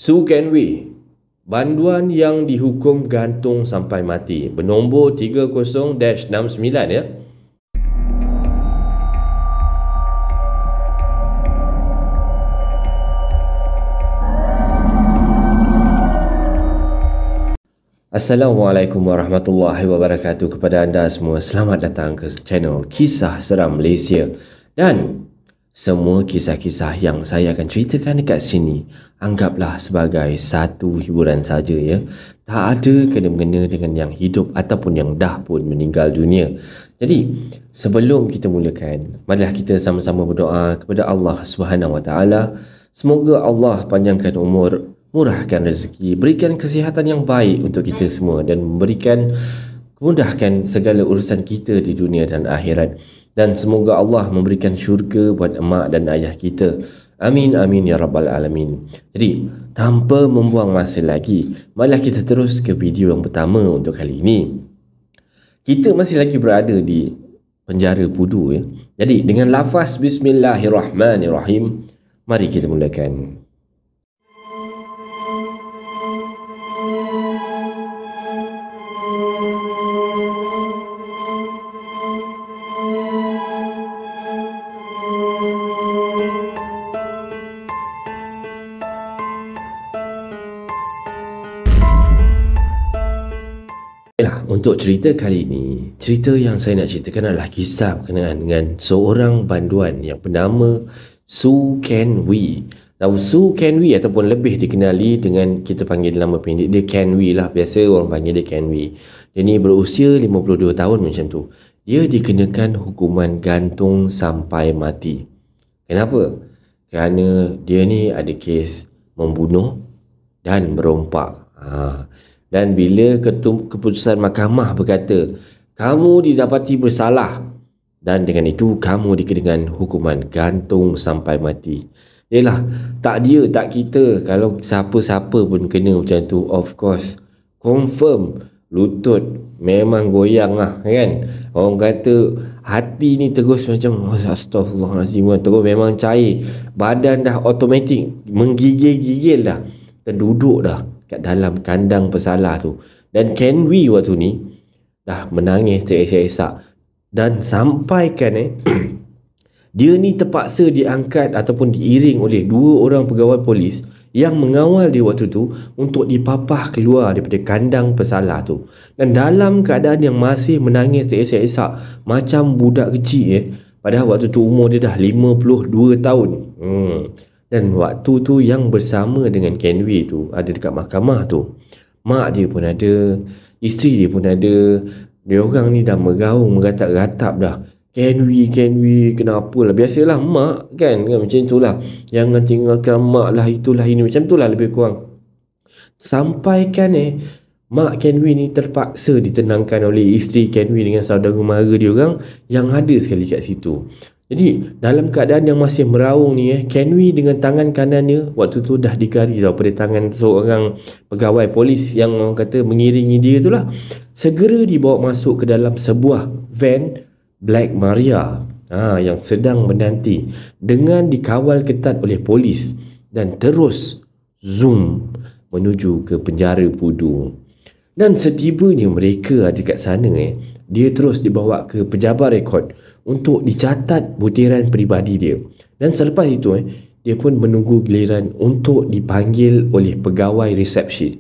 Su Kenway, banduan yang dihukum gantung sampai mati, bernombor 30-69 ya. Assalamualaikum warahmatullahi wabarakatuh kepada anda semua. Selamat datang ke channel Kisah Seram Malaysia. Dan semua kisah-kisah yang saya akan ceritakan dekat sini, anggaplah sebagai satu hiburan saja ya. Tak ada kena-mengena dengan yang hidup ataupun yang dah pun meninggal dunia. Jadi, sebelum kita mulakan, marilah kita sama-sama berdoa kepada Allah Subhanahu Wa Taala. Semoga Allah panjangkan umur, murahkan rezeki, berikan kesihatan yang baik untuk kita semua dan memberikan mudahkan segala urusan kita di dunia dan akhirat. Dan semoga Allah memberikan syurga buat emak dan ayah kita. Amin amin ya rabbal alamin. Jadi, tanpa membuang masa lagi, marilah kita terus ke video yang pertama untuk kali ini. Kita masih lagi berada di penjara Pudu ya. Jadi, dengan lafaz Bismillahirrahmanirrahim, mari kita mulakan. Untuk cerita kali ini, cerita yang saya nak ceritakan adalah kisah berkenaan dengan seorang banduan yang bernama Su Kenway. Now, Su Kenway ataupun lebih dikenali dengan kita panggil nama pendek dia Kenway lah. Biasa orang panggil dia Kenway. Dia ni berusia 52 tahun macam tu. Dia dikenakan hukuman gantung sampai mati. Kenapa? Kerana dia ni ada kes membunuh dan merompak. Dan bila keputusan mahkamah berkata kamu didapati bersalah, dan dengan itu kamu dikenakan hukuman gantung sampai mati. Yalah, tak dia tak kita, kalau siapa-siapa pun kena macam tu, of course confirm lutut memang goyang lah kan. Orang kata hati ni terus macam astagfirullahalazim, terus memang cair, badan dah automatik menggigil-gigil dah, terduduk dah kat dalam kandang pesalah tu. Dan Kenway waktu ni dah menangis teresak-esak dan sampaikan dia ni terpaksa diangkat ataupun diiring oleh dua orang pegawai polis yang mengawal dia waktu tu untuk dipapah keluar daripada kandang pesalah tu. Dan dalam keadaan yang masih menangis teresak-esak macam budak kecil padahal waktu tu umur dia dah 52 tahun. Dan waktu tu yang bersama dengan Kenway tu ada dekat mahkamah tu, mak dia pun ada, isteri dia pun ada. Dia orang ni dah meraung, meratap-ratap dah. Kenway kenapa lah, biasalah mak kan macam tu lah, jangan tinggalkan mak lah, itulah ini, macam tu lah lebih kurang. Sampaikan mak Kenway ni terpaksa ditenangkan oleh isteri Kenway dengan saudara mara dia orang yang ada sekali kat situ. Jadi dalam keadaan yang masih meraung ni Kenway dengan tangan kanannya waktu tu dah digari tau pada tangan seorang pegawai polis yang orang kata mengiringi dia tu lah, segera dibawa masuk ke dalam sebuah van Black Maria yang sedang menanti dengan dikawal ketat oleh polis dan terus zoom menuju ke penjara Pudu. Dan setibanya mereka ada kat sana dia terus dibawa ke pejabat rekod untuk dicatat butiran peribadi dia. Dan selepas itu dia pun menunggu giliran untuk dipanggil oleh pegawai resepsi.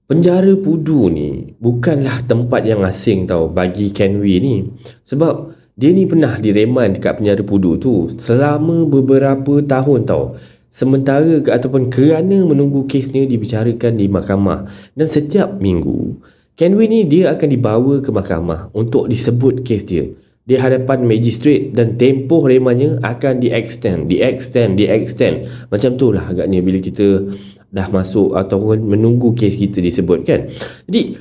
Penjara Pudu ni bukanlah tempat yang asing tau bagi Kenway ni, sebab dia ni pernah direman dekat penjara Pudu tu selama beberapa tahun tau. Sementara ataupun kerana menunggu kesnya dibicarakan di mahkamah. Dan setiap minggu Kenway ni dia akan dibawa ke mahkamah untuk disebut kes dia di hadapan magistrate, dan tempoh remannya akan di-extend. Macam tu lah agaknya bila kita dah masuk ataupun menunggu kes kita disebut kan. Jadi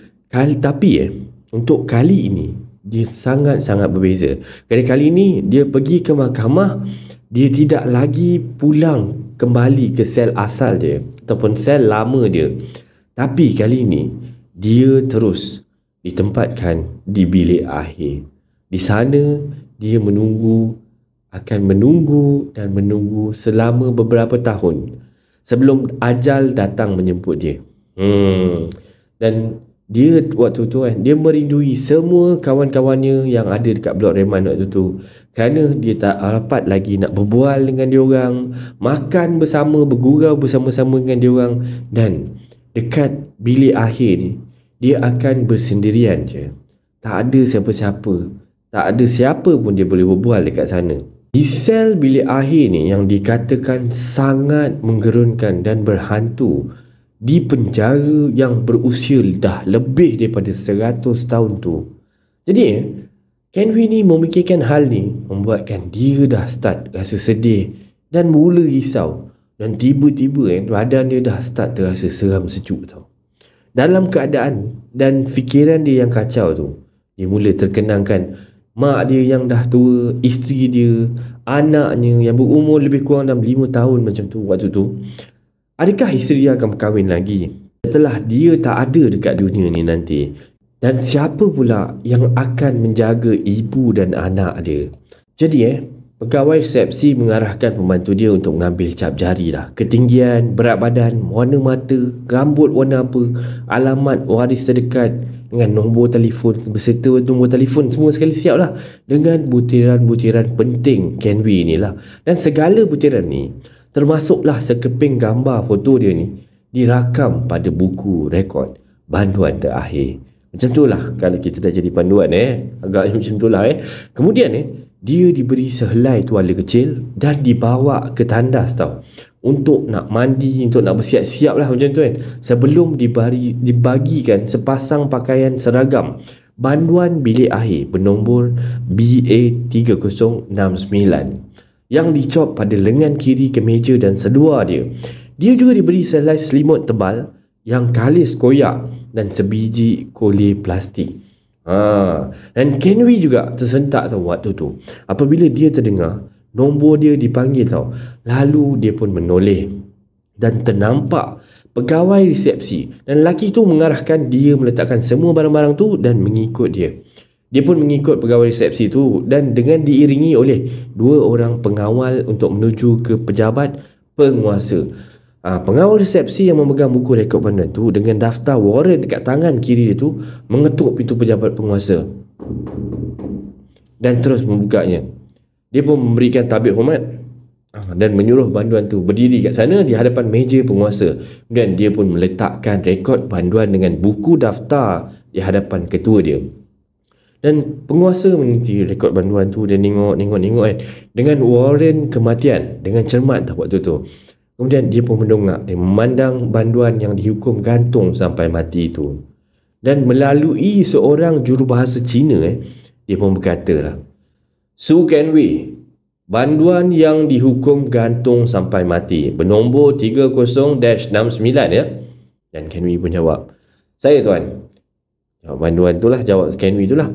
tapi untuk kali ini dia sangat-sangat berbeza. Kali ini dia pergi ke mahkamah, dia tidak lagi pulang kembali ke sel asal dia ataupun sel lama dia, tapi kali ini dia terus ditempatkan di bilik akhir. Di sana dia akan menunggu selama beberapa tahun sebelum ajal datang menjemput dia. Dan dia waktu tu kan, dia merindui semua kawan-kawannya yang ada dekat Blok Reman waktu tu, kerana dia tak dapat lagi nak berbual dengan diorang, makan bersama, bergurau bersama-sama dengan diorang. Dan dekat bilik akhir ni, dia akan bersendirian je, tak ada siapa-siapa, tak ada siapa pun dia boleh berbual dekat sana. Di sel bilik akhir ni yang dikatakan sangat menggerunkan dan berhantu, di penjara yang berusia dah lebih daripada 100 tahun tu. Jadi Ken Hui ni memikirkan hal ni, membuatkan dia dah start rasa sedih dan mula risau. Dan tiba-tiba badan dia dah start terasa seram sejuk tau. Dalam keadaan dan fikiran dia yang kacau tu, dia mula terkenangkan mak dia yang dah tua, isteri dia, anaknya yang berumur lebih kurang dalam 5 tahun macam tu waktu tu. Adakah isteri dia akan berkahwin lagi setelah dia tak ada dekat dunia ni nanti? Dan siapa pula yang akan menjaga ibu dan anak dia? Jadi pegawai resepsi mengarahkan pembantu dia untuk mengambil cap jari lah, ketinggian, berat badan, warna mata, rambut warna apa, alamat waris terdekat dengan nombor telefon beserta nombor telefon, semua sekali siap lah, dengan butiran-butiran penting Ken Hui ni lah. Dan segala butiran ni, termasuklah sekeping gambar foto dia ni, dirakam pada buku rekod banduan terakhir. Macam tu lah kalau kita dah jadi panduan agak macam tu lah Kemudian dia diberi sehelai tuala kecil dan dibawa ke tandas tau, untuk nak mandi, untuk nak bersiap-siap lah macam tu sebelum dibagikan sepasang pakaian seragam banduan bilik akhir bernombor BA3069 yang dicop pada lengan kiri kemeja dan seluar dia. Dia juga diberi sehelai selimut tebal yang kalis koyak dan sebiji kolej plastik. Dan Ken Hui juga tersentak tau waktu tu apabila dia terdengar nombor dia dipanggil tau. Lalu dia pun menoleh dan ternampak pegawai resepsi, dan lelaki tu mengarahkan dia meletakkan semua barang-barang tu dan mengikut dia. Dia pun mengikut pegawai resepsi tu dan dengan diiringi oleh 2 orang pengawal untuk menuju ke pejabat penguasa. Pengawal resepsi yang memegang buku rekod banduan tu dengan daftar warren dekat tangan kiri dia tu mengetuk pintu pejabat penguasa dan terus membukanya. Dia pun memberikan tabik hormat dan menyuruh banduan tu berdiri kat sana di hadapan meja penguasa. Kemudian dia pun meletakkan rekod banduan dengan buku daftar di hadapan ketua dia. Dan penguasa meneliti rekod banduan tu dan tengok dengan warren kematian dengan cermat waktu tu. Kemudian dia pun mendongak dan memandang banduan yang dihukum gantung sampai mati itu. Dan melalui seorang jurubahasa Cina dia pun berkata lah, Su Ken Hui, banduan yang dihukum gantung sampai mati bernombor 30-69 Dan Ken Hui pun jawab, saya tuan. Banduan tu lah, jawab Ken Hui tu lah.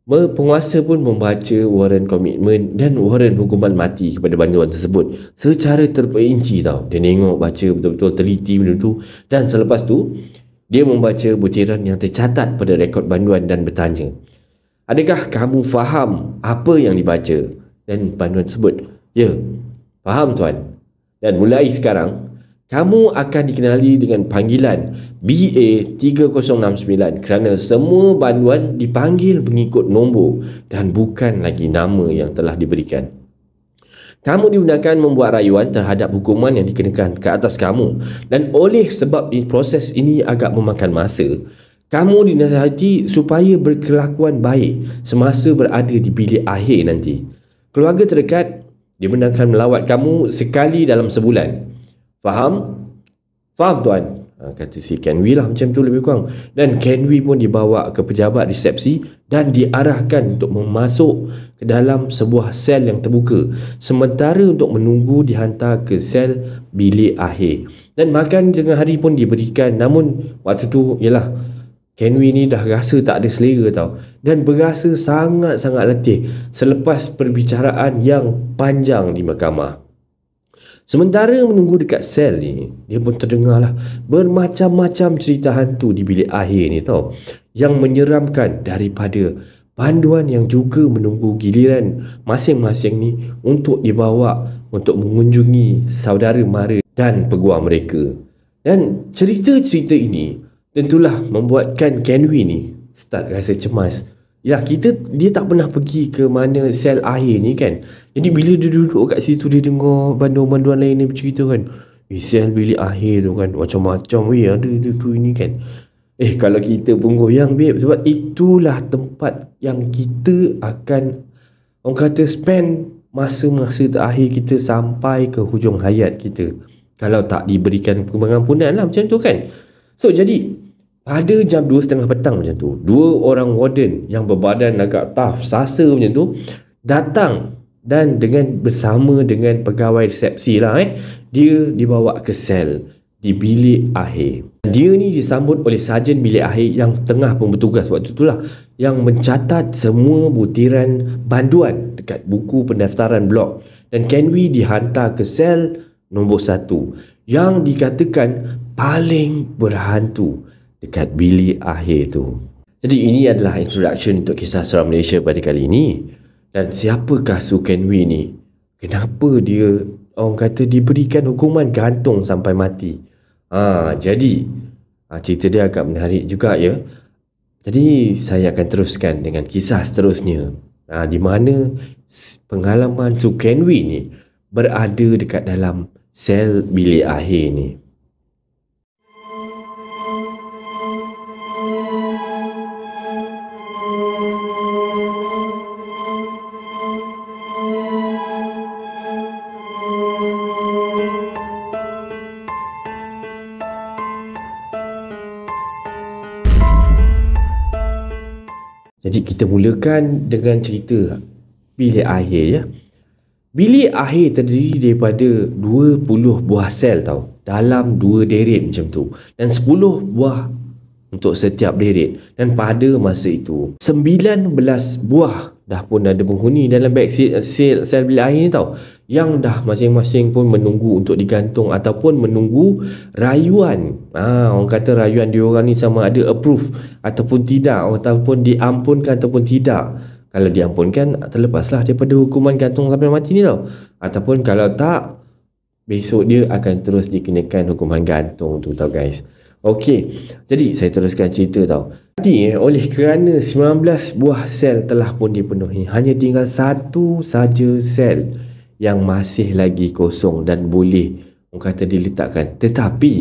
Penguasa pun membaca waran komitmen dan waran hukuman mati kepada banduan tersebut secara terperinci tau. Dia tengok, baca betul-betul teliti benda tu. Dan selepas tu dia membaca butiran yang tercatat pada rekod banduan dan bertanya, adakah kamu faham apa yang dibaca? Dan banduan tersebut, ya, faham tuan. Dan mulai sekarang kamu akan dikenali dengan panggilan BA3069 kerana semua banduan dipanggil mengikut nombor dan bukan lagi nama yang telah diberikan. Kamu dibenarkan membuat rayuan terhadap hukuman yang dikenakan ke atas kamu, dan oleh sebab proses ini agak memakan masa, kamu dinasihati supaya berkelakuan baik semasa berada di bilik akhir nanti. Keluarga terdekat dibenarkan melawat kamu sekali dalam sebulan. Faham? Faham tuan? Kata si Ken Hui lah macam tu lebih kurang. Dan Ken Hui pun dibawa ke pejabat resepsi dan diarahkan untuk memasuk ke dalam sebuah sel yang terbuka, sementara untuk menunggu dihantar ke sel bilik akhir. Dan makan tengah hari pun diberikan. Namun waktu tu ialah Ken Hui ni dah rasa tak ada selera tau, dan berasa sangat-sangat letih selepas perbicaraan yang panjang di mahkamah. Sementara menunggu dekat sel ni, dia pun terdengarlah bermacam-macam cerita hantu di bilik akhir ni tau, yang menyeramkan daripada banduan yang juga menunggu giliran masing-masing ni untuk dibawa untuk mengunjungi saudara mara dan peguam mereka. Dan cerita-cerita ini tentulah membuatkan Kenwi ni start rasa cemas. Ya, dia tak pernah pergi ke mana sel air ni kan. Jadi bila dia duduk kat situ, dia dengar banduan-banduan lain ni bercerita kan, sel bilik air tu kan macam-macam ada tu ini kan. Kalau kita pun goyang babe, sebab itulah tempat yang kita akan, orang kata, spend masa-masa terakhir kita sampai ke hujung hayat kita, kalau tak diberikan pengampunan lah macam tu kan. So jadi pada jam 2:30 petang macam tu, 2 orang warden yang berbadan agak tough, sasa macam tu, datang dan bersama dengan pegawai resepsi lah dia dibawa ke sel di bilik akhir. Dia ni disambut oleh sarjan bilik akhir yang tengah pun bertugas waktu tu lah, yang mencatat semua butiran banduan dekat buku pendaftaran blok. Dan Kenwi dihantar ke sel nombor 1 yang dikatakan paling berhantu dekat bilik akhir tu. Jadi ini adalah introduction untuk kisah seram Malaysia pada kali ini. Dan siapakah Su Kenwi ni? Kenapa dia, orang kata, diberikan hukuman gantung sampai mati? Jadi cerita dia agak menarik juga ya. Jadi saya akan teruskan dengan kisah seterusnya, di mana pengalaman Su Kenwi ni berada dekat dalam sel bilik akhir ni. Jadi kita mulakan dengan cerita bilik akhir ya. Bilik akhir terdiri daripada 20 buah sel tau, dalam 2 deret macam tu, dan 10 buah untuk setiap deret. Dan pada masa itu 19 buah dah pun ada penghuni dalam beg sel bilik akhir ni tau, yang dah masing-masing pun menunggu untuk digantung ataupun menunggu rayuan. Orang kata rayuan diorang ni sama ada approve ataupun tidak, ataupun diampunkan ataupun tidak. Kalau diampunkan, terlepaslah daripada hukuman gantung sampai mati ni tau. Ataupun kalau tak, besok dia akan terus dikenakan hukuman gantung tu tau guys. Okey, jadi saya teruskan cerita tau. Jadi oleh kerana 19 buah sel telah pun dipenuhi, hanya tinggal 1 saja sel yang masih lagi kosong dan boleh, orang kata, diletakkan. Tetapi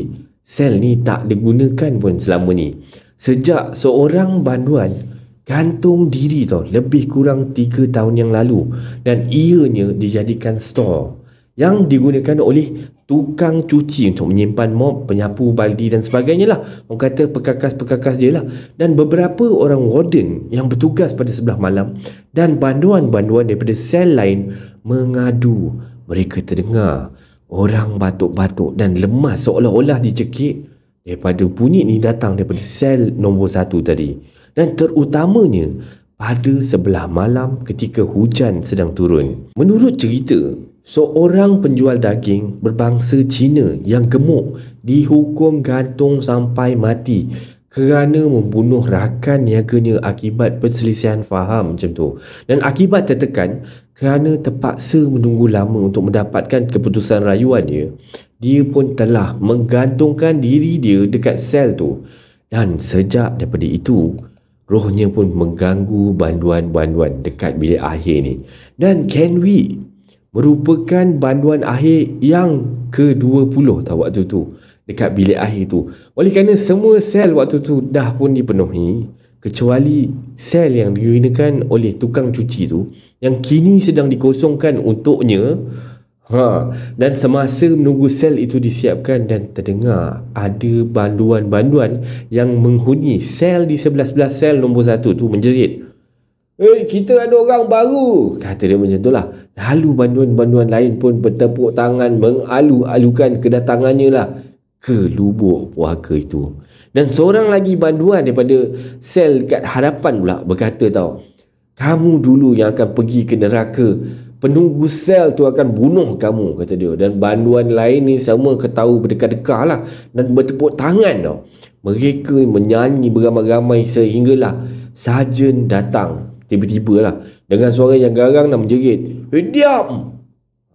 sel ni tak digunakan pun selama ni, sejak seorang banduan gantung diri tau, lebih kurang 3 tahun yang lalu. Dan ianya dijadikan store yang digunakan oleh tukang cuci untuk menyimpan mop, penyapu, baldi dan sebagainya lah. Orang kata perkakas-perkakas dia lah. Dan beberapa orang warden yang bertugas pada sebelah malam dan banduan-banduan daripada sel lain mengadu mereka terdengar orang batuk-batuk dan lemas seolah-olah dicekik daripada bunyi ni datang daripada sel nombor 1 tadi. Dan terutamanya pada sebelah malam ketika hujan sedang turun. Menurut cerita, seorang penjual daging berbangsa Cina yang gemuk dihukum gantung sampai mati kerana membunuh rakan niaganya akibat perselisihan faham macam tu. Dan akibat tertekan kerana terpaksa menunggu lama untuk mendapatkan keputusan rayuan dia pun telah menggantungkan diri dia dekat sel tu. Dan sejak daripada itu, rohnya pun mengganggu banduan-banduan dekat bilik akhir ni. Dan Kenwi merupakan banduan akhir yang ke-20 tau waktu tu dekat bilik akhir tu. Oleh kerana semua sel waktu tu dah pun dipenuhi, kecuali sel yang digunakan oleh tukang cuci tu, yang kini sedang dikosongkan untuknya. Dan semasa menunggu sel itu disiapkan, dan terdengar ada banduan-banduan yang menghuni sel di sebelah-sebelah sel nombor 1 tu menjerit, kita ada orang baru, kata dia macam tu lah. Lalu banduan-banduan lain pun bertepuk tangan mengalu-alukan kedatangannya lah ke lubuk puaka itu. Dan seorang lagi banduan daripada sel kat hadapan pula berkata tau, kamu dulu yang akan pergi ke neraka, penunggu sel tu akan bunuh kamu, kata dia. Dan banduan lain ni semua ketawa berdekat-dekat lah dan bertepuk tangan tau. Mereka menyanyi beramai-ramai sehinggalah sarjan datang tiba-tiba lah dengan suara yang garang dan menjerit, diam!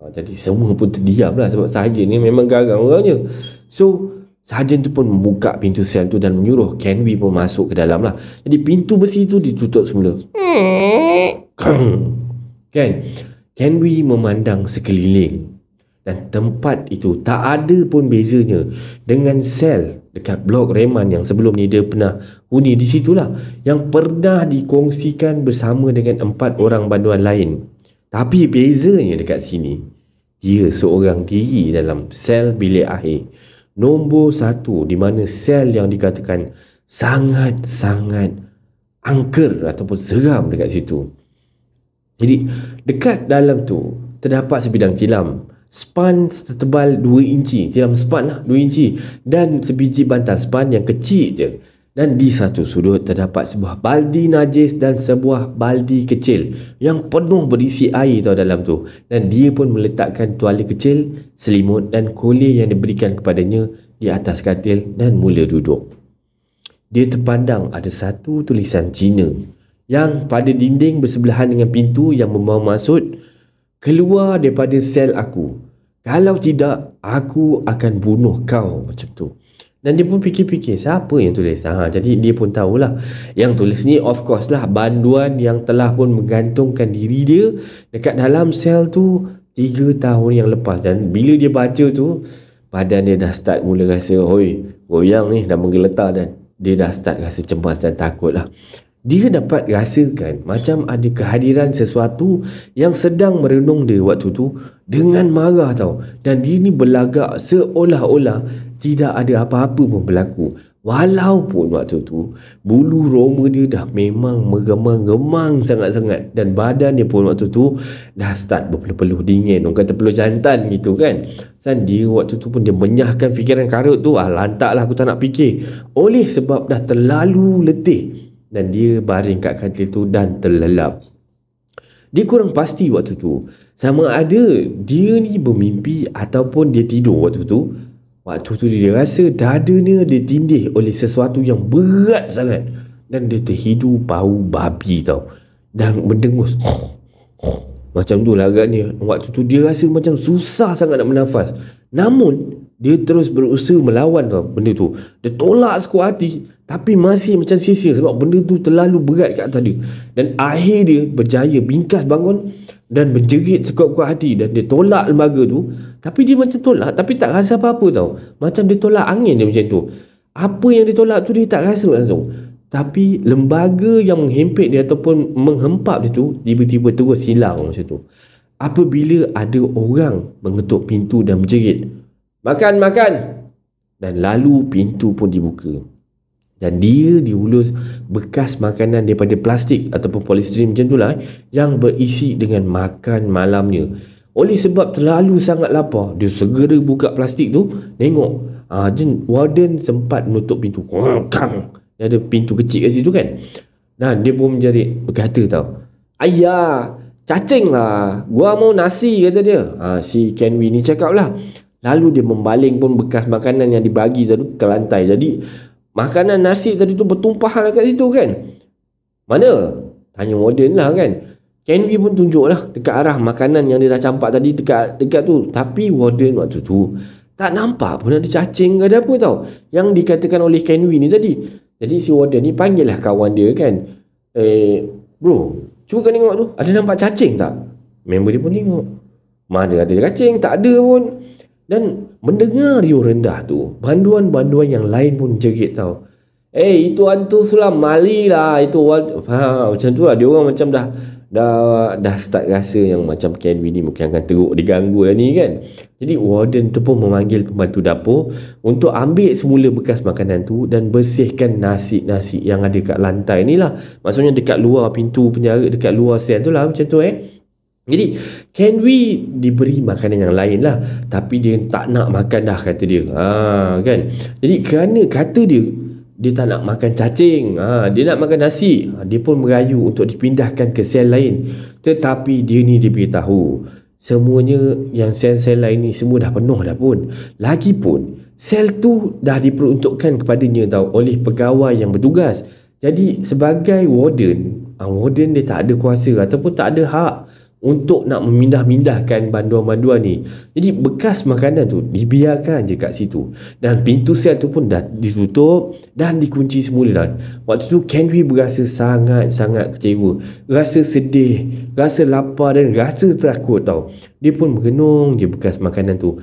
Jadi semua pun terdiam lah sebab sarjan ni memang garang orangnya. So sarjan tu pun membuka pintu sel tu dan menyuruh Ken Wee pun masuk ke dalam lah. Jadi pintu besi tu ditutup semula. Kan? Ken Wee memandang sekeliling dan tempat itu tak ada pun bezanya dengan sel dekat blok reman yang sebelum ni dia pernah huni di situlah, yang pernah dikongsikan bersama dengan 4 orang banduan lain. Tapi bezanya dekat sini, dia seorang diri dalam sel bilik akhir nombor 1, di mana sel yang dikatakan sangat-sangat angker ataupun seram dekat situ. Jadi dekat dalam tu terdapat sebidang tilam span setebal 2 inci, tilam span lah 2 inci, dan sebiji bantal span yang kecil je. Dan di satu sudut terdapat sebuah baldi najis dan sebuah baldi kecil yang penuh berisi air tau dalam tu. Dan dia pun meletakkan tuala kecil, selimut dan kolej yang diberikan kepadanya di atas katil dan mula duduk. Dia terpandang ada satu tulisan Cina yang pada dinding bersebelahan dengan pintu yang membawa maksud, keluar daripada sel aku. Kalau tidak, aku akan bunuh kau, macam tu. Dan dia pun fikir-fikir, siapa yang tulis? Jadi dia pun tahulah yang tulis ni of course lah banduan yang telah pun menggantungkan diri dia dekat dalam sel tu 3 tahun yang lepas. Dan bila dia baca tu, badan dia dah start mula rasa goyang ni, dah menggeletar, dan dia dah start rasa cemas dan takut lah. Dia dapat rasakan macam ada kehadiran sesuatu yang sedang merenung dia waktu tu dengan marah tau. Dan dia ni berlagak seolah-olah tidak ada apa-apa pun berlaku. Walaupun waktu tu bulu roma dia dah memang meremang-remang sangat-sangat. Dan badan dia pun waktu tu dah start berpeluh-peluh dingin. Orang kata peluh jantan gitu kan. Dan dia waktu tu pun dia menyahkan fikiran karut tu. Lantaklah aku tak nak fikir. Oleh sebab dah terlalu letih. Dan dia baring kat katil tu dan terlelap. Dia kurang pasti waktu tu sama ada dia ni bermimpi ataupun dia tidur waktu tu. Waktu tu dia rasa dadanya ditindih oleh sesuatu yang berat sangat. Dan dia terhidu bau babi tau. Dan mendengus. Macam tu lah agaknya. Waktu tu dia rasa macam susah sangat nak bernafas. Namun dia terus berusaha melawan tau benda tu. Dia tolak sekuat hati. Tapi masih macam sia-sia sebab benda tu terlalu berat kat atas dia. Dan akhir dia berjaya bingkas bangun dan menjerit sekuat-kuat hati. Dan dia tolak lembaga tu. Tapi dia macam tolak tapi tak rasa apa-apa tau. Macam dia tolak angin dia macam tu. Apa yang dia tolak tu dia tak rasa langsung. Tapi lembaga yang menghempit dia ataupun menghempap dia tu tiba-tiba terus hilang macam tu. Apabila ada orang mengetuk pintu dan menjerit, "Makan, makan!" Dan lalu pintu pun dibuka. Dan dia diulus bekas makanan daripada plastik ataupun polistiren macam tu lah yang berisi dengan makan malamnya. Oleh sebab terlalu sangat lapar, dia segera buka plastik tu, tengok. Warden sempat menutup pintu. Dia ada pintu kecil kat situ kan. Nah, dia pun menjerit, berkata tau, "Ayah, cacing lah. Gua mau nasi," kata dia. Si Ken Wee ni cakap lah. Lalu dia membaling pun bekas makanan yang dibagi tadi ke lantai. Jadi makanan nasi tadi tu bertumpah lah kat situ kan. "Mana?" tanya warden lah kan. Ken Wee pun tunjuk lah dekat arah makanan yang dia dah campak tadi dekat tu. Tapi warden waktu tu tak nampak pun ada cacing ke ada apa tau yang dikatakan oleh Ken Wee ni tadi. Jadi si warden ni panggil lah kawan dia kan. "Bro, cuba kau tengok tu, ada nampak cacing tak?" Member dia pun tengok, mana ada cacing, tak ada pun. Dan mendengar riuh rendah tu, banduan-banduan yang lain pun jerit tau, "Itu hantu sulam mali lah itu." Macam tu lah. Dia orang macam dah start rasa yang macam Ken Wee ni mungkin akan teruk diganggu lah ni kan. Jadi warden tu pun memanggil pembantu dapur untuk ambil semula bekas makanan tu dan bersihkan nasi-nasi yang ada kat lantai ni lah. Maksudnya dekat luar pintu penjara, dekat luar sel tu lah macam tu Jadi Ken Wee diberi makanan yang lain lah, tapi dia tak nak makan dah kata dia. Kan. Jadi kerana kata dia tak nak makan cacing, dia nak makan nasi. Dia pun merayu untuk dipindahkan ke sel lain. Tetapi dia ni diberitahu semuanya yang sel-sel lain ni semua dah penuh dah pun. Lagipun sel tu dah diperuntukkan kepadanya tau oleh pegawai yang bertugas. Jadi sebagai warden dia tak ada kuasa ataupun tak ada hak untuk nak memindah-mindahkan banduan-banduan ni. Jadi bekas makanan tu dibiarkan je kat situ, dan pintu sel tu pun dah ditutup dan dikunci semula. Dan waktu tu Ken Hui berasa sangat-sangat kecewa, rasa sedih, rasa lapar dan rasa takut tau. Dia pun merenung je bekas makanan tu.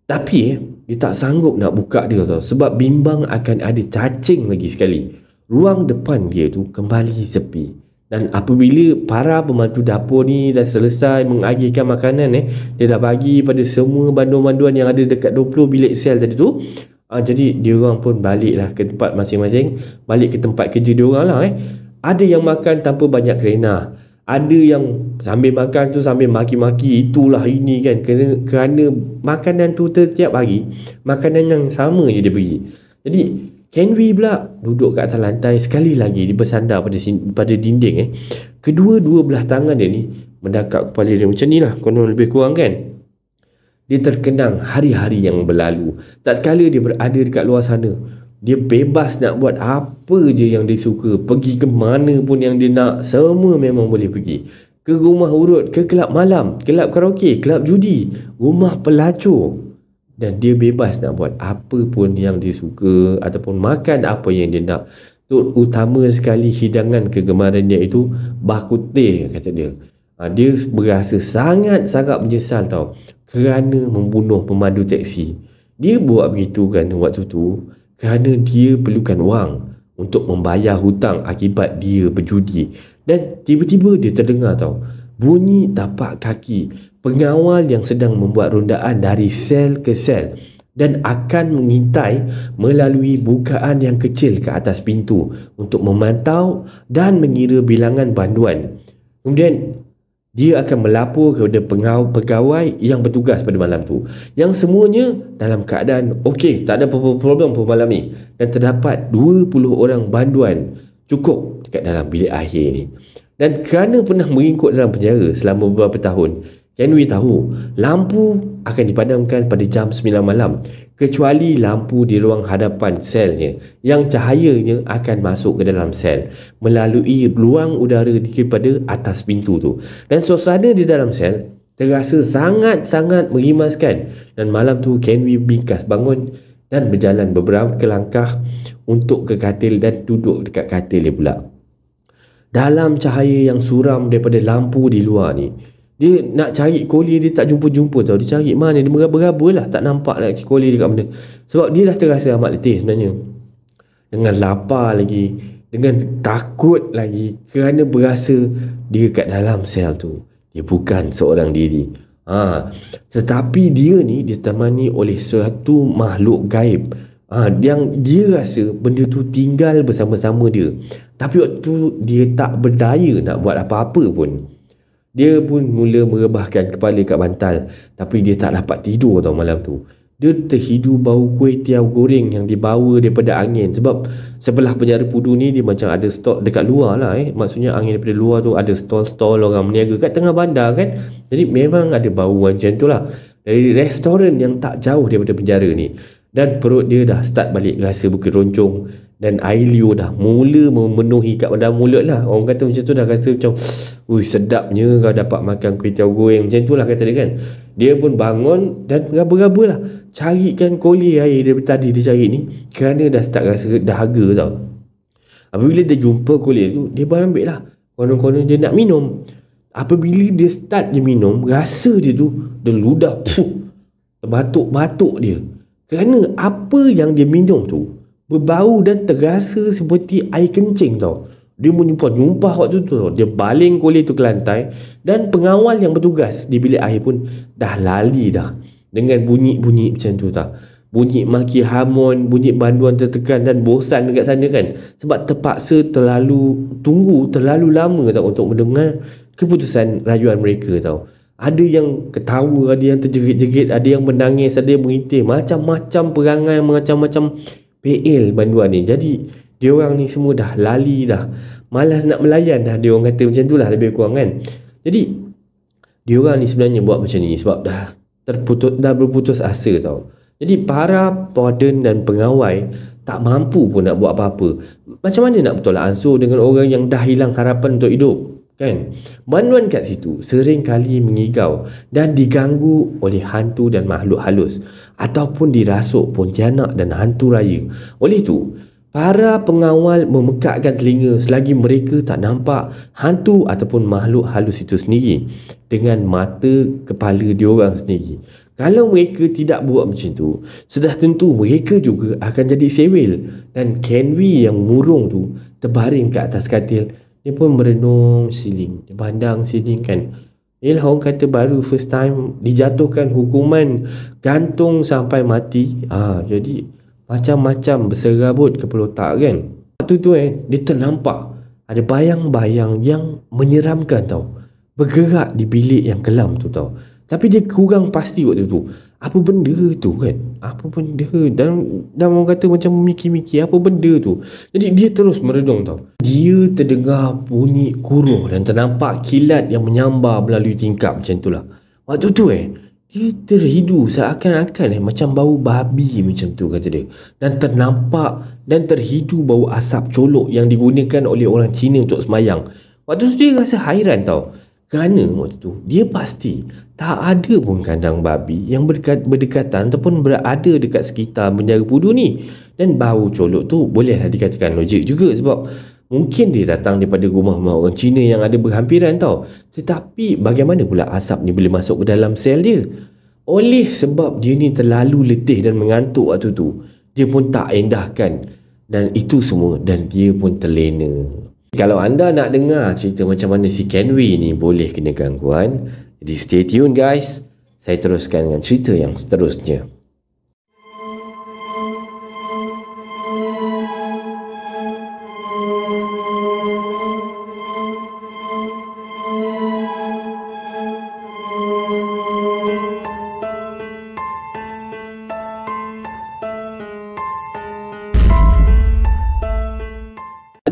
Tapi dia tak sanggup nak buka dia tau, sebab bimbang akan ada cacing lagi sekali. Ruang depan dia tu kembali sepi. Dan apabila para pembantu dapur ni dah selesai mengagihkan makanan, dia dah bagi pada semua banduan-banduan yang ada dekat 20 bilik sel tadi tu. Jadi dia orang pun baliklah ke tempat masing-masing, balik ke tempat kerja dia orang lah. Ada yang makan tanpa banyak kerana, ada yang sambil makan tu sambil maki-maki itulah ini kan, kerana makanan tu setiap hari makanan yang sama je dia beri. Jadi Ken Hui pula duduk kat atas lantai, sekali lagi dia bersandar pada dinding. Kedua-dua belah tangan dia ni mendekap kepala dia macam ni lah, konon lebih kurang kan. Dia terkenang hari-hari yang berlalu. Tatkala dia berada dekat luar sana, dia bebas nak buat apa je yang dia suka, pergi ke mana pun yang dia nak, semua memang boleh pergi. Ke rumah urut, ke kelab malam, kelab karaoke, kelab judi, rumah pelacur. Dan dia bebas nak buat apa pun yang dia suka ataupun makan apa yang dia nak. Utama sekali hidangan kegemaran dia itu bak kutih, kata dia. Dia berasa sangat-sangat menyesal tau, kerana membunuh pemandu teksi. Dia buat begitu kan waktu tu kerana dia perlukan wang untuk membayar hutang akibat dia berjudi. Dan tiba-tiba dia terdengar tau bunyi tapak kaki pengawal yang sedang membuat rondaan dari sel ke sel dan akan mengintai melalui bukaan yang kecil ke atas pintu untuk memantau dan mengira bilangan banduan. Kemudian dia akan melapor kepada pegawai yang bertugas pada malam tu, yang semuanya dalam keadaan okey, tak ada apa-apa problem pun malam ni, dan terdapat 20 orang banduan cukup dekat dalam bilik akhir ni. Dan kerana pernah mengikut dalam penjara selama beberapa tahun, Ken Hui tahu lampu akan dipadamkan pada jam 9 malam, kecuali lampu di ruang hadapan selnya yang cahayanya akan masuk ke dalam sel melalui ruang udara daripada atas pintu tu. Dan suasana di dalam sel terasa sangat-sangat mengimaskan. Dan malam tu Ken Hui bingkas bangun dan berjalan beberapa langkah untuk ke katil dan duduk dekat katil dia pula. Dalam cahaya yang suram daripada lampu di luar ni, dia nak cari Coley, dia tak jumpa-jumpa tau. Dia cari mana, dia meraba-raba lah, tak nampak lah Coley dekat mana. Sebab dia dah terasa amat letih sebenarnya, dengan lapar lagi, dengan takut lagi, kerana berasa dia kat dalam sel tu dia bukan seorang diri. Tetapi dia ni ditemani oleh suatu makhluk gaib, yang dia rasa benda tu tinggal bersama-sama dia. Tapi waktu tu dia tak berdaya nak buat apa-apa pun. Dia pun mula merebahkan kepala kat bantal, tapi dia tak dapat tidur tau malam tu. Dia terhidu bau kuih tiaw goreng yang dibawa daripada angin. Sebab sebelah penjara Pudu ni dia macam ada stok dekat luar lah. Maksudnya angin daripada luar tu ada stall-stall orang berniaga kat tengah bandar kan. Jadi memang ada bau macam tu lah, dari restoran yang tak jauh daripada penjara ni. Dan perut dia dah start balik rasa berkeroncong, dan air liur dah mula memenuhi kat dalam mulut lah. Orang kata macam tu, dah rasa macam sedapnya kau dapat makan kuih tiaw goreng, macam tu lah kata dia kan. Dia pun bangun dan raba-raba lah carikan Coley air daripada tadi dia cari ni, kerana dah start rasa dahaga tau. Apabila dia jumpa Coley tu, dia pun ambil lah, konon-konon dia nak minum. Apabila dia start dia minum, rasa dia tu dia ludah terbatuk-batuk dia, kerana apa yang dia minum tu berbau dan terasa seperti air kencing tau. Dia menyumpah waktu tu tau. Dia baling Coley tu ke lantai, dan pengawal yang bertugas di bilik air pun dah lali dah dengan bunyi-bunyi macam tu tau. Bunyi maki hamon, bunyi banduan tertekan, dan bosan dekat sana kan, sebab terpaksa tunggu terlalu lama tau untuk mendengar keputusan rayuan mereka tau. Ada yang ketawa, ada yang terjerit-jerit, ada yang menangis, ada yang mengintih, macam-macam perangai, macam-macam PL banduan ni. Jadi diorang ni semua dah lali dah, malas nak melayan dah, diorang kata macam tu lah lebih kurang kan. Jadi diorang ni sebenarnya buat macam ni sebab dah berputus asa tau. Jadi para warden dan pengawai tak mampu pun nak buat apa-apa. Macam mana nak bertolak ansur dengan orang yang dah hilang harapan untuk hidup kan. Banduan kat situ sering kali mengigau dan diganggu oleh hantu dan makhluk halus ataupun dirasuk pontianak dan hantu raya. Oleh itu, para pengawal memekakkan telinga selagi mereka tak nampak hantu ataupun makhluk halus itu sendiri dengan mata kepala diorang sendiri. Kalau mereka tidak buat macam tu, sudah tentu mereka juga akan jadi sewel. Dan Kenwi yang murung tu terbaring ke atas katil. Dia pun merenung siling. Dia pandang siling kan. Yalah, orang kata baru first time dijatuhkan hukuman gantung sampai mati. Jadi macam-macam berserabut kepala otak kan. Waktu tu dia ternampak ada bayang-bayang yang menyeramkan tau, bergerak di bilik yang kelam tu tau. Tapi dia kurang pasti waktu tu apa benda tu kan. Apa benda. Dan orang kata macam mikir-mikir apa benda tu. Jadi dia terus meredung tau. Dia terdengar bunyi kuruh dan ternampak kilat yang menyambar melalui tingkap macam tu lah. Waktu tu dia terhidu seakan-akan macam bau babi macam tu kata dia. Dan ternampak dan terhidu bau asap colok yang digunakan oleh orang Cina untuk semayang. Waktu tu dia rasa hairan tau. Kerana waktu tu dia pasti tak ada pun kandang babi yang berdekatan ataupun berada dekat sekitar penjara Pudu ni. Dan bau colok tu bolehlah dikatakan logik juga sebab mungkin dia datang daripada rumah orang Cina yang ada berhampiran tau. Tetapi bagaimana pula asap ni boleh masuk ke dalam sel dia? Oleh sebab dia ni terlalu letih dan mengantuk waktu tu, dia pun tak endahkan dan itu semua dan dia pun terlena. Kalau anda nak dengar cerita macam mana si Kenwi ni boleh kena gangguan, jadi stay tune guys. Saya teruskan dengan cerita yang seterusnya.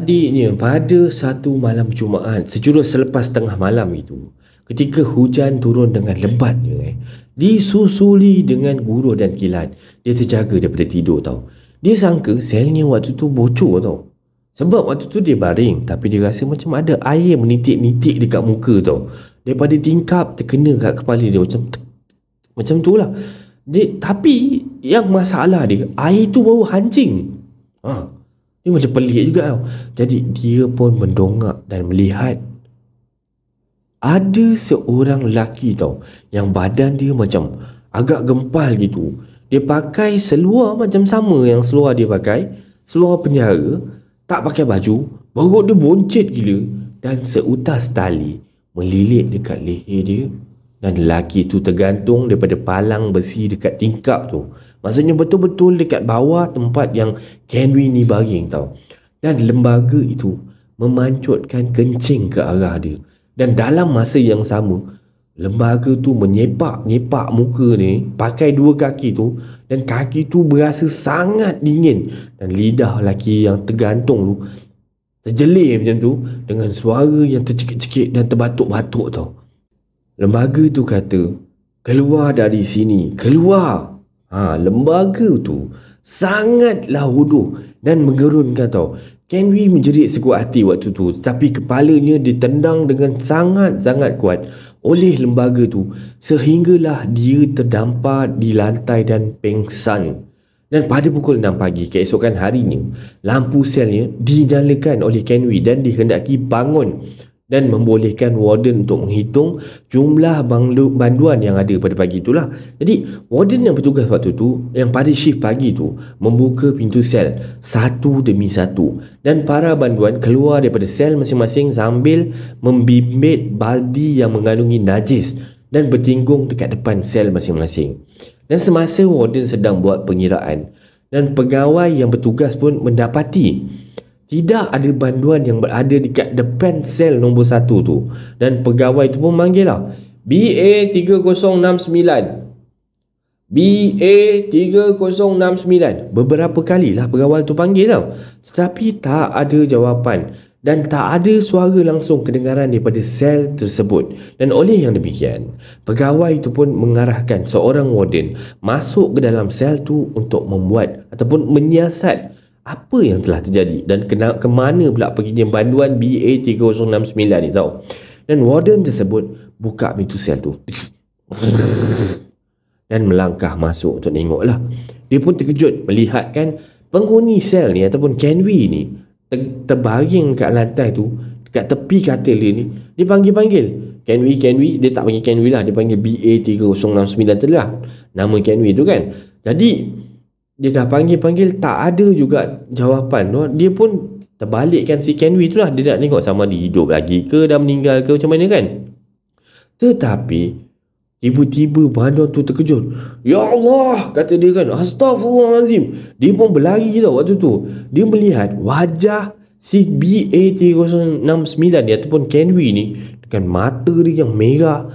Adiknya pada satu malam Jumaat sejurus selepas tengah malam itu, ketika hujan turun dengan lebatnya disusuli dengan guruh dan kilat, dia terjaga daripada tidur tau. Dia sangka selnya waktu tu bocor tau. Sebab waktu tu dia baring tapi dia rasa macam ada air menitik-nitik dekat muka tau. Daripada tingkap terkena kat kepala dia macam tu lah. Tapi yang masalah dia, air tu bau hancing. Dia macam pelik juga tau. Jadi dia pun mendongak dan melihat ada seorang lelaki tau, yang badan dia macam agak gempal gitu. Dia pakai seluar macam sama yang seluar dia pakai, seluar penjara, tak pakai baju, perut dia boncet gila dan seutas tali melilit dekat leher dia. Dan lelaki tu tergantung daripada palang besi dekat tingkap tu. Maksudnya betul-betul dekat bawah tempat yang Kenwi ni baring tau. Dan lembaga itu memancutkan kencing ke arah dia. Dan dalam masa yang sama, lembaga tu menyepak-nyepak muka ni pakai dua kaki tu. Dan kaki tu berasa sangat dingin. Dan lidah lelaki yang tergantung tu terjelir macam tu dengan suara yang tercekik-cekik dan terbatuk-batuk tau. Lembaga tu kata, keluar dari sini, keluar. Lembaga tu sangatlah hodoh dan menggerunkan tau. Kenwi menjerit sekuat hati waktu tu, tapi kepalanya ditendang dengan sangat-sangat kuat oleh lembaga tu sehinggalah dia terdampar di lantai dan pengsan. Dan pada pukul 6 pagi keesokan harinya, lampu selnya dinyalakan oleh Kenwi dan dihendaki bangun dan membolehkan warden untuk menghitung jumlah banduan yang ada pada pagi itulah. Jadi warden yang bertugas waktu tu, yang pada shift pagi tu, membuka pintu sel satu demi satu dan para banduan keluar daripada sel masing-masing sambil membimbit baldi yang mengandungi najis dan bertinggung dekat depan sel masing-masing. Dan semasa warden sedang buat pengiraan dan pegawai yang bertugas pun mendapati tidak ada banduan yang berada dekat depan sel nombor 1 tu. Dan pegawai tu pun manggil lah, BA 3069, BA 3069. Beberapa kali lah pegawai tu panggil tau, tetapi tak ada jawapan dan tak ada suara langsung kedengaran daripada sel tersebut. Dan oleh yang demikian, pegawai itu pun mengarahkan seorang warden masuk ke dalam sel tu untuk membuat ataupun menyiasat apa yang telah terjadi dan ke mana pula perginya banduan BA3069 ni tahu. Dan warden tersebut buka pintu sel tu dan melangkah masuk untuk tengoklah. Dia pun terkejut melihat kan penghuni sel ni ataupun Kenwi ni terbaring kat lantai tu, dekat tepi katil dia ni. Dia panggil-panggil Kenwi, dia tak panggil Kenwi lah, dia panggil BA3069 tu lah nama Kenwi tu kan. Jadi dia dah panggil-panggil tak ada juga jawapan. Dia pun terbalikkan si Kenwi tu lah. Dia nak tengok sama dia hidup lagi ke, dah meninggal ke, macam mana kan. Tetapi tiba-tiba banduan tu terkejut. Ya Allah, kata dia kan, Astaghfirullahalazim. Dia pun berlari tau waktu tu. Dia melihat wajah si BA3069 ni ataupun Kenwi ni dengan mata dia yang merah,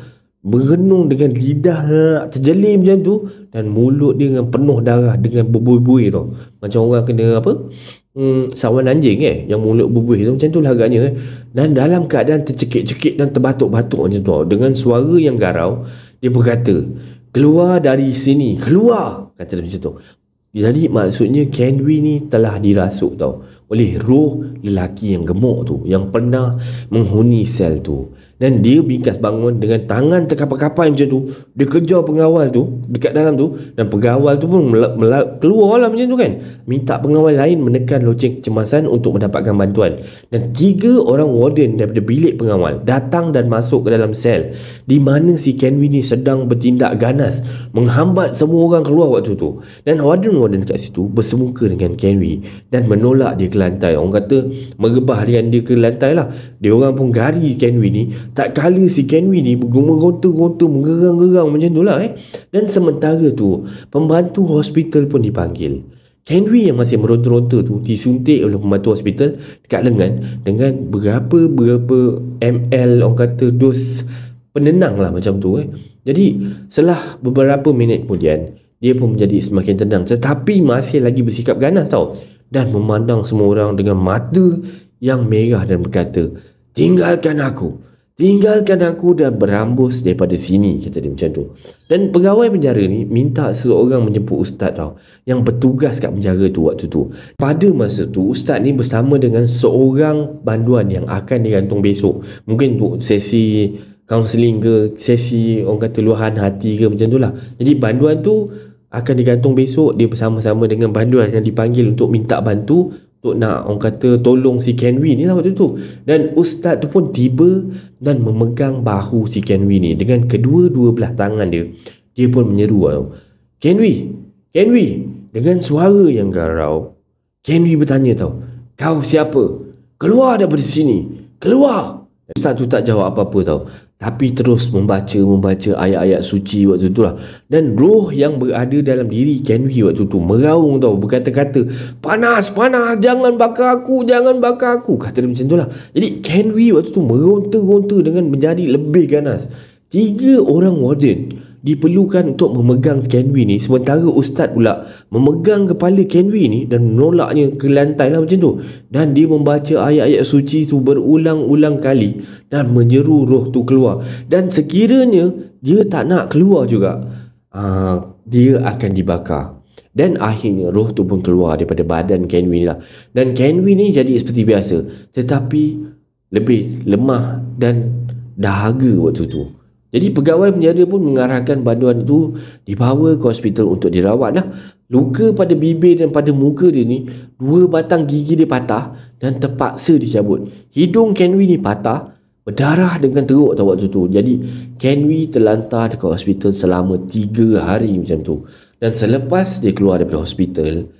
berenung dengan lidah terjelim macam tu, dan mulut dia dengan penuh darah dengan berbuih-buih tau. Macam orang kena apa? Sawan anjing yang mulut berbuih tu, macam tu lah agaknya Dan dalam keadaan tercekik-cekik dan terbatuk-batuk macam tu dengan suara yang garau, dia berkata, "Keluar dari sini, keluar," kata dia macam tu. Jadi maksudnya Kenwi ni telah dirasuk tau oleh roh lelaki yang gemuk tu, yang pernah menghuni sel tu. Dan dia bingkas bangun dengan tangan terkapai-kapai macam tu. Dia kejar pengawal tu dekat dalam tu, dan pengawal tu pun keluar lah macam tu kan, minta pengawal lain menekan loceng kecemasan untuk mendapatkan bantuan. Dan 3 orang warden daripada bilik pengawal datang dan masuk ke dalam sel di mana si Kenwi ni sedang bertindak ganas menghambat semua orang keluar waktu tu. Dan warden-warden kat situ bersemuka dengan Kenwi dan menolak dia ke lantai. Orang kata merebah dengan dia ke lantai lah. Dia orang pun gari Kenwi ni, tak kala si Kenwi ni meronta-ronta, mengerang-gerang macam tu lah Dan sementara tu pembantu hospital pun dipanggil. Kenwi yang masih meronta-ronta tu disuntik oleh pembantu hospital dekat lengan dengan berapa ml orang kata dos penenang lah macam tu Jadi setelah beberapa minit kemudian dia pun menjadi semakin tenang, tetapi masih lagi bersikap ganas tau, dan memandang semua orang dengan mata yang merah dan berkata, tinggalkan aku dan berambus daripada sini," kata dia macam tu. Dan pegawai penjara ni minta seseorang menjemput ustaz tau, yang bertugas kat penjara tu waktu tu. Pada masa tu ustaz ni bersama dengan seorang banduan yang akan digantung besok. Mungkin untuk sesi kaunseling ke, sesi orang kata luahan hati ke, macam tu lah. Jadi banduan tu akan digantung besok. Dia bersama-sama dengan banduan yang dipanggil untuk minta bantu, untuk nak orang kata tolong si Kenwi ni lah waktu tu. Dan ustaz tu pun tiba dan memegang bahu si Kenwi ni dengan kedua-dua belah tangan dia. Dia pun menyeru tau, Kenwi, dengan suara yang garau. Kenwi bertanya tau, "Kau siapa? Keluar daripada sini, keluar!" Ustaz tu tak jawab apa-apa tau, tapi terus membaca ayat-ayat suci waktu tu lah. Dan roh yang berada dalam diri Kenwi waktu tu meraung tau, berkata-kata, panas, jangan bakar aku, kata dia macam tu lah. Jadi Kenwi waktu tu meronta-ronta dengan menjadi lebih ganas. 3 orang warden diperlukan untuk memegang Kenwi ni, sementara ustaz pula memegang kepala Kenwi ni dan menolaknya ke lantai lah macam tu. Dan dia membaca ayat-ayat suci tu berulang-ulang kali dan menyeru roh tu keluar. Dan sekiranya dia tak nak keluar juga, dia akan dibakar. Dan akhirnya roh tu pun keluar daripada badan Kenwi ni lah. Dan Kenwi ni jadi seperti biasa, tetapi lebih lemah dan dahaga waktu tu. Jadi pegawai penjara pun mengarahkan banduan itu dibawa ke hospital untuk dirawat lah. Luka pada bibir dan pada muka dia ni, 2 batang gigi dia patah dan terpaksa dicabut. Hidung Kenwi ni patah, berdarah dengan teruk tau waktu tu. Jadi Kenwi terlantar dekat hospital selama 3 hari macam tu. Dan selepas dia keluar daripada hospital,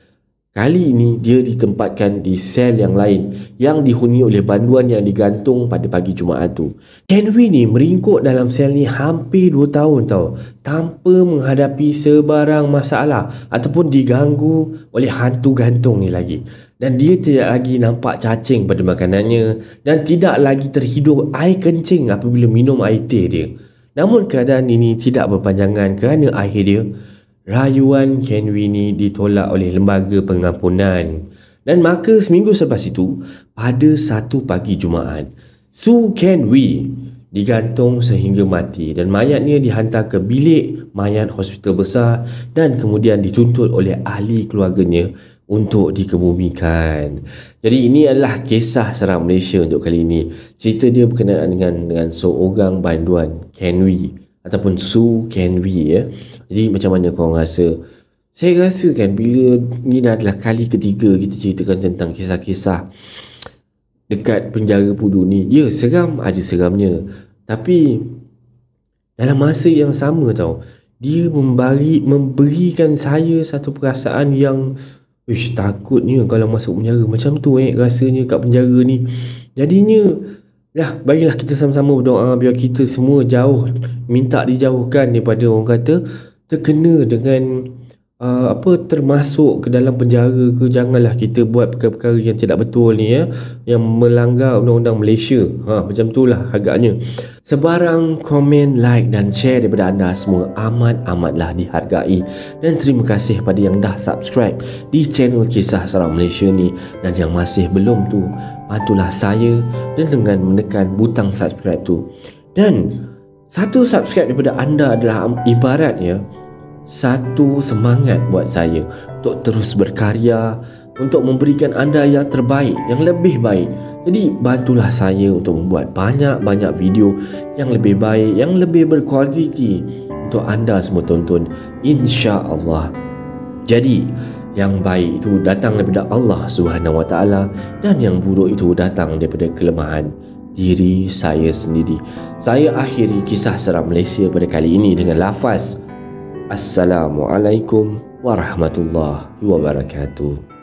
kali ini dia ditempatkan di sel yang lain yang dihuni oleh banduan yang digantung pada pagi Jumaat tu. Kenwi ni meringkuk dalam sel ni hampir 2 tahun tau, tanpa menghadapi sebarang masalah ataupun diganggu oleh hantu gantung ni lagi. Dan dia tidak lagi nampak cacing pada makanannya dan tidak lagi terhidur air kencing apabila minum air teh dia. Namun keadaan ini tidak berpanjangan kerana akhirnya rayuan Kenwi ni ditolak oleh lembaga pengampunan. Dan maka seminggu selepas itu, pada satu pagi Jumaat, Su Kenwi digantung sehingga mati dan mayatnya dihantar ke bilik mayat hospital besar dan kemudian dituntut oleh ahli keluarganya untuk dikebumikan. Jadi ini adalah kisah seram Malaysia untuk kali ini. Cerita dia berkenaan dengan seorang banduan Ken Wee ataupun Su Ken Wee ya. Jadi macam mana korang rasa? Saya rasa kan bila ni adalah kali ketiga kita ceritakan tentang kisah-kisah dekat penjara Pudu ni. Ya, seram, ada seramnya. Tapi dalam masa yang sama tau, dia memberikan saya satu perasaan yang takutnya kalau masuk penjara. Macam tu rasanya kat penjara ni. Jadinya baiklah kita sama-sama berdoa biar kita semua jauh, minta dijauhkan daripada orang kata terkena dengan termasuk ke dalam penjara ke. Janganlah kita buat perkara-perkara yang tidak betul ni ya, yang melanggar undang-undang Malaysia. Macam itulah agaknya. Sebarang komen, like dan share daripada anda semua amat-amatlah dihargai. Dan terima kasih pada yang dah subscribe di channel Kisah Seram Malaysia ni. Dan yang masih belum tu, bantulah saya dengan menekan butang subscribe tu. Dan satu subscribe daripada anda adalah ibaratnya satu semangat buat saya untuk terus berkarya, untuk memberikan anda yang terbaik, yang lebih baik. Jadi bantulah saya untuk membuat banyak-banyak video yang lebih baik, yang lebih berkualiti untuk anda semua tonton, insya-Allah. Jadi yang baik itu datang daripada Allah Subhanahu Wa Taala dan yang buruk itu datang daripada kelemahan diri saya sendiri. Saya akhiri kisah seram Malaysia pada kali ini dengan lafaz Assalamualaikum warahmatullahi wabarakatuh.